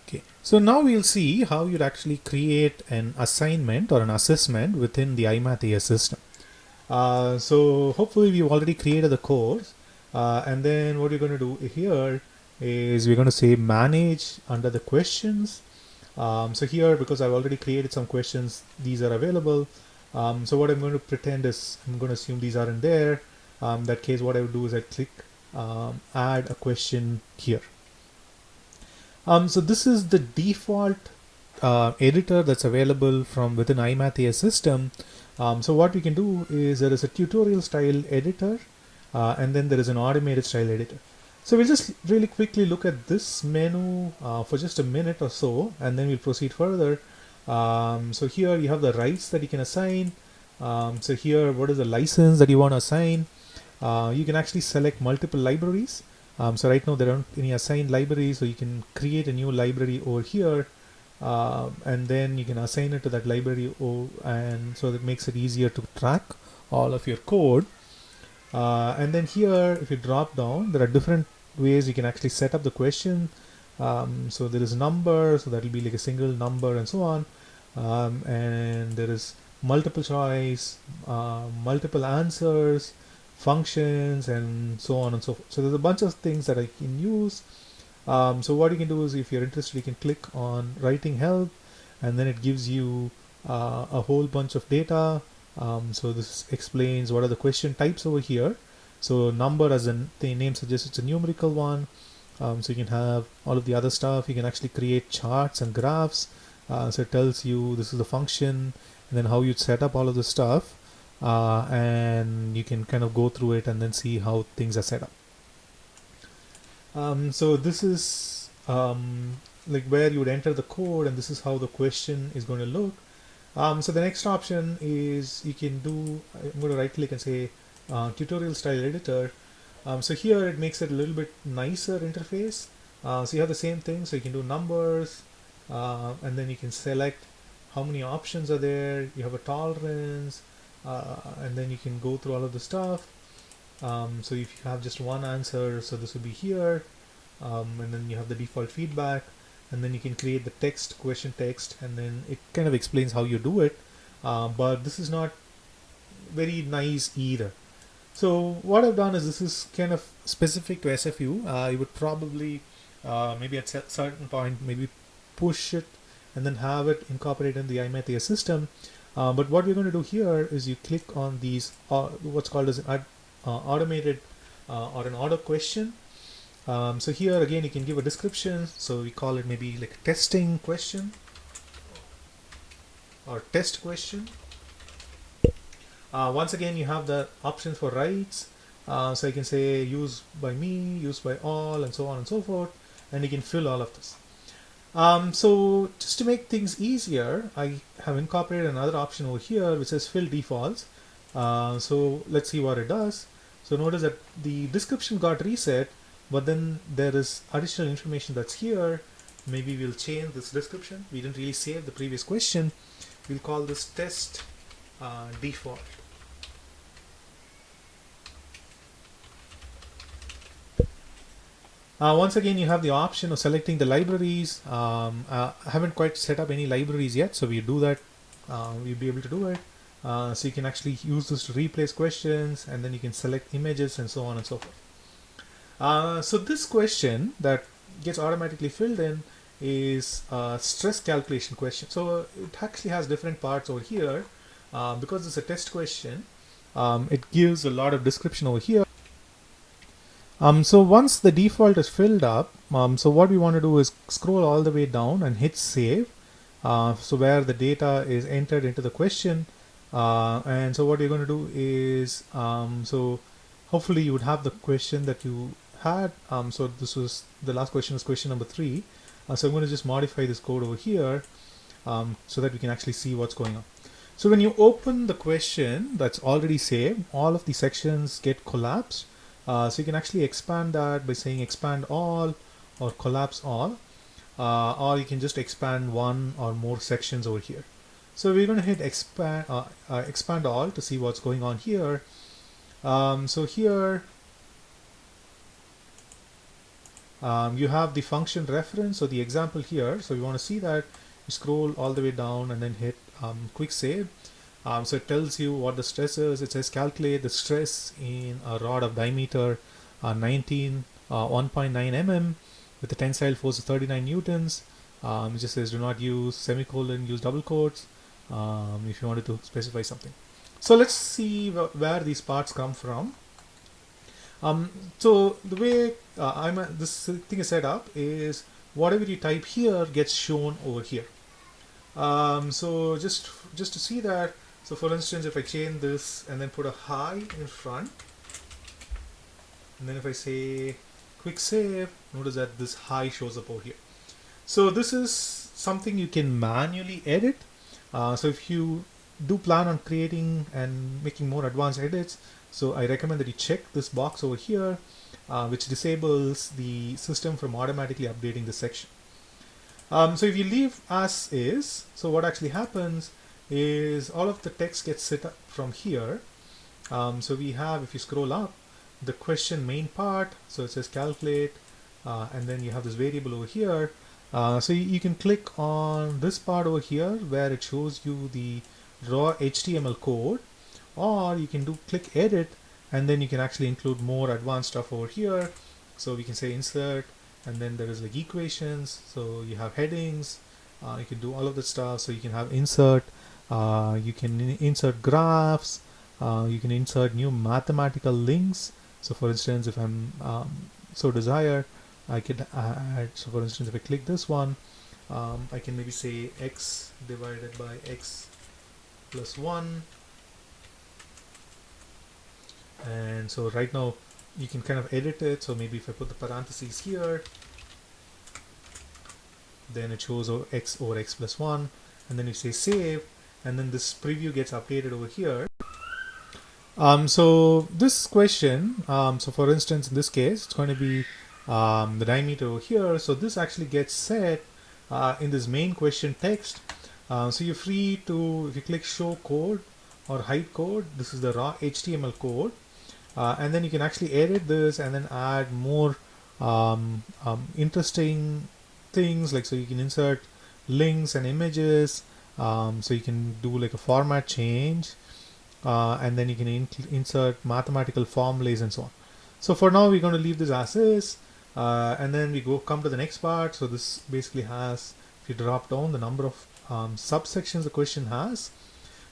Okay, so now we'll see how you'd actually create an assignment or an assessment within the iMath AS system. So hopefully we've already created the course, and then what you're going to do here is we're going to say manage under the questions. So here, because I've already created some questions, these are available. So what I'm going to pretend is I'm going to assume these aren't there. In that case, what I would do is I click add a question here. So this is the default editor that's available from within iMath AS system. So what we can do is there is a tutorial style editor, and then there is an automated style editor. So we'll just really quickly look at this menu for just a minute or so, and then we'll proceed further. So here you have the rights that you can assign. So here, what is the license that you want to assign? You can actually select multiple libraries. So right now there aren't any assigned libraries, so you can create a new library over here, and then you can assign it to that library, and so that makes it easier to track all of your code. And then here, if you drop down, there are different ways you can actually set up the question. So there is number, so that will be like a single number and so on. And there is multiple choice, multiple answers, functions, and so on and so forth. So there's a bunch of things that I can use. So what you can do is, if you're interested, you can click on writing help, and then it gives you a whole bunch of data. So this explains what are the question types over here. So number, as the name suggests, it's a numerical one. So you can have all of the other stuff. You can actually create charts and graphs. So it tells you this is the function, and then how you'd set up all of the stuff. And you can kind of go through it and then see how things are set up. So this is like where you would enter the code, and this is how the question is going to look. So the next option is you can do, I'm going to right click and say tutorial style editor. So here it makes it a little bit nicer interface. So you have the same thing, so you can do numbers, and then you can select how many options are there. You have a tolerance, and then you can go through all of the stuff. So if you have just one answer, so this will be here, and then you have the default feedback, and then you can create the text, question text, and then it kind of explains how you do it. But this is not very nice either. So what I've done is, this is kind of specific to SFU. You would probably maybe at a certain point maybe push it and then have it incorporated in the iMath AS system. But what we're going to do here is you click on these what's called as an automated or an auto question. So here again you can give a description, so we call it maybe like testing question or test question. Once again you have the options for rights, so you can say used by me, used by all, and so on and so forth, and you can fill all of this. So just to make things easier, I have incorporated another option over here which says fill defaults. So let's see what it does. So notice that the description got reset, but then there is additional information that's here. Maybe we'll change this description. We didn't really save the previous question. We'll call this test default. Once again, you have the option of selecting the libraries. I haven't quite set up any libraries yet, so we do that. We'll be able to do it. So you can actually use this to replace questions, and then you can select images and so on and so forth. So this question that gets automatically filled in is a stress calculation question. So it actually has different parts over here. Because it's a test question, it gives a lot of description over here. So once the default is filled up, so what we want to do is scroll all the way down and hit save. So where the data is entered into the question. And so what you're going to do is, so hopefully you would have the question that you had. So this was the last question, was question number 3. So I'm going to just modify this code over here so that we can actually see what's going on. So when you open the question that's already saved, all of the sections get collapsed. So you can actually expand that by saying expand all or collapse all, or you can just expand one or more sections over here. So we're going to hit expand all to see what's going on here. So here You have the function reference, so the example here. So you want to see that, you scroll all the way down and then hit quick save. So it tells you what the stress is. It says calculate the stress in a rod of diameter 1.9 mm with a tensile force of 39 newtons. It just says do not use semicolon, use double quotes if you wanted to specify something. So let's see where these parts come from. So the way this thing is set up is whatever you type here gets shown over here. So just to see that, so for instance, if I change this and then put a high in front, and then if I say quick save, notice that this high shows up over here. So this is something you can manually edit. So if you do plan on creating and making more advanced edits, so I recommend that you check this box over here, which disables the system from automatically updating the section. So if you leave as is, so what actually happens is all of the text gets set up from here. So we have, if you scroll up, the question main part, so it says calculate, and then you have this variable over here. So you can click on this part over here where it shows you the raw HTML code, or you can click edit, and then you can actually include more advanced stuff over here. So we can say insert, and then there is like equations, so you have headings, you can do all of that stuff. So you can have insert, you can insert graphs, you can insert new mathematical links. So for instance, if I'm so desire, I could add, so for instance, if I click this one, I can maybe say x divided by x plus 1, and so right now you can kind of edit it. So maybe if I put the parentheses here, then it shows x over x plus 1, and then you say save, and then this preview gets updated over here. So this question, so for instance in this case it's going to be the diameter over here. So this actually gets set in this main question text. So you're free to, if you click show code or hide code, this is the raw HTML code, and then you can actually edit this and then add more interesting things, like so you can insert links and images, so you can do like a format change, and then you can insert mathematical formulas and so on. So for now we're going to leave this as is, and then we come to the next part. So this basically has, if you drop down, the number of subsections the question has.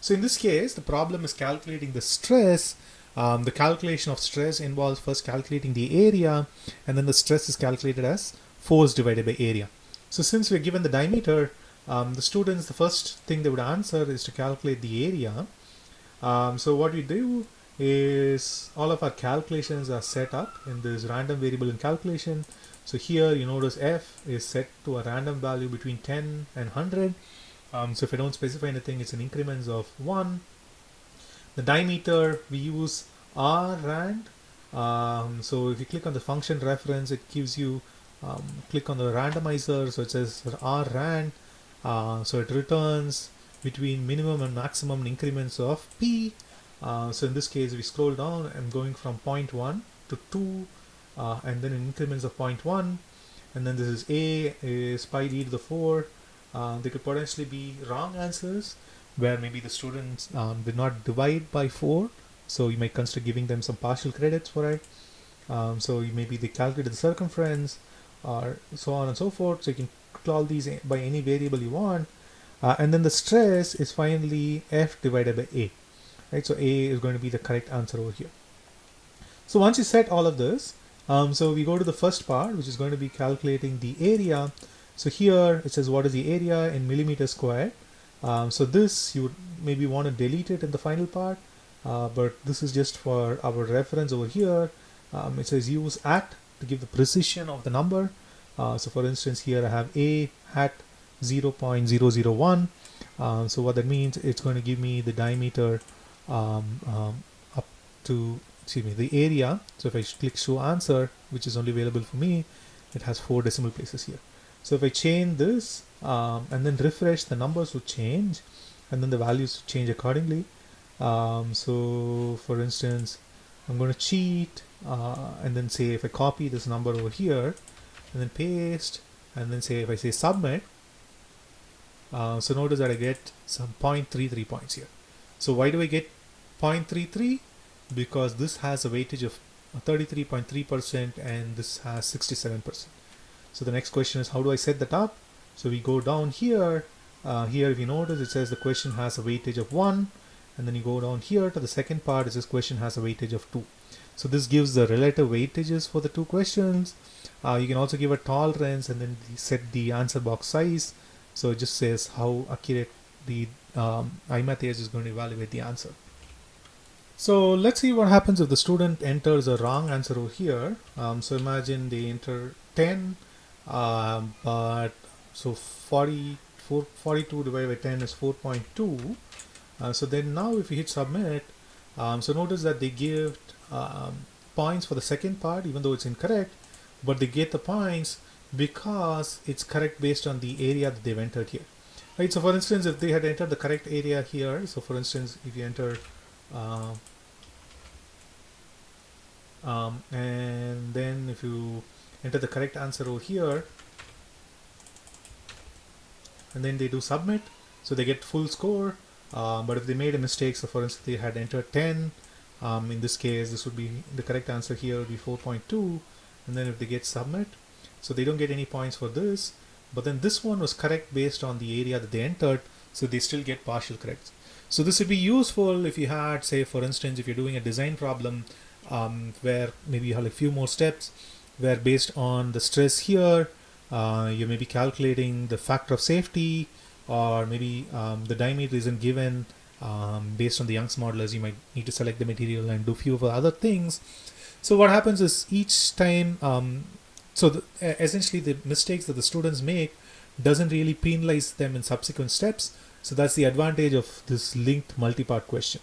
So in this case the problem is calculating the stress. The calculation of stress involves first calculating the area, and then the stress is calculated as force divided by area. So since we're given the diameter, the students, the first thing they would answer is to calculate the area. So what we do is all of our calculations are set up in this random variable in calculation. So here you notice f is set to a random value between 10 and 100. So if I don't specify anything, it's in increments of 1. The diameter, we use rand. So if you click on the function reference, it gives you, click on the randomizer, so it says rand. So it returns between minimum and maximum increments of p. So in this case we scroll down, I'm going from 0.1 to 2, and then in increments of 0.1, and then this is a is pi d to the 4. There could potentially be wrong answers where maybe the students did not divide by 4, so you might consider giving them some partial credits for it. So maybe they calculated the circumference, or so on and so forth. So you can put all these by any variable you want, and then the stress is finally f divided by a, right? So a is going to be the correct answer over here. So once you set all of this, so we go to the first part, which is going to be calculating the area. So here it says what is the area in millimeters squared. So this you would maybe want to delete it in the final part, but this is just for our reference over here. It says use at to give the precision of the number. So for instance here I have a at 0.001. So what that means, it's going to give me the diameter up to, excuse me, the area. So if I click show answer, which is only available for me, it has 4 decimal places here. So if I change this and then refresh, the numbers will change and then the values will change accordingly. So for instance, I'm going to cheat and then say if I copy this number over here, and then paste, and then say if I say submit, so notice that I get some 0.33 points here. So why do I get 0.33? Because this has a weightage of 33.3% and this has 67%. So the next question is, how do I set that up? So we go down here. Here if you notice, it says the question has a weightage of 1, and then you go down here to the second part. It says question has a weightage of 2. So this gives the relative weightages for the two questions. You can also give a tolerance and then set the answer box size. So it just says how accurate the IMathAS is going to evaluate the answer. So let's see what happens if the student enters a wrong answer over here. So imagine they enter 10, but so 42 divided by 10 is 4.2. So then now if you hit submit, so notice that they give points for the second part even though it's incorrect, but they get the points because it's correct based on the area that they've entered here. Right, so for instance, if they had entered the correct area here, so for instance, if you enter and then if you enter the correct answer over here and then they do submit, so they get full score. But if they made a mistake, so for instance they had entered 10, in this case this would be the correct answer here would be 4.2, and then if they get submit, so they don't get any points for this, but then this one was correct based on the area that they entered, so they still get partial corrects. So this would be useful if you had, say for instance, if you're doing a design problem where maybe you have a few more steps where based on the stress here you may be calculating the factor of safety, or maybe the diameter isn't given based on the Young's modulus. You might need to select the material and do few of other things. So what happens is each time essentially the mistakes that the students make doesn't really penalize them in subsequent steps. So that's the advantage of this linked multi-part question.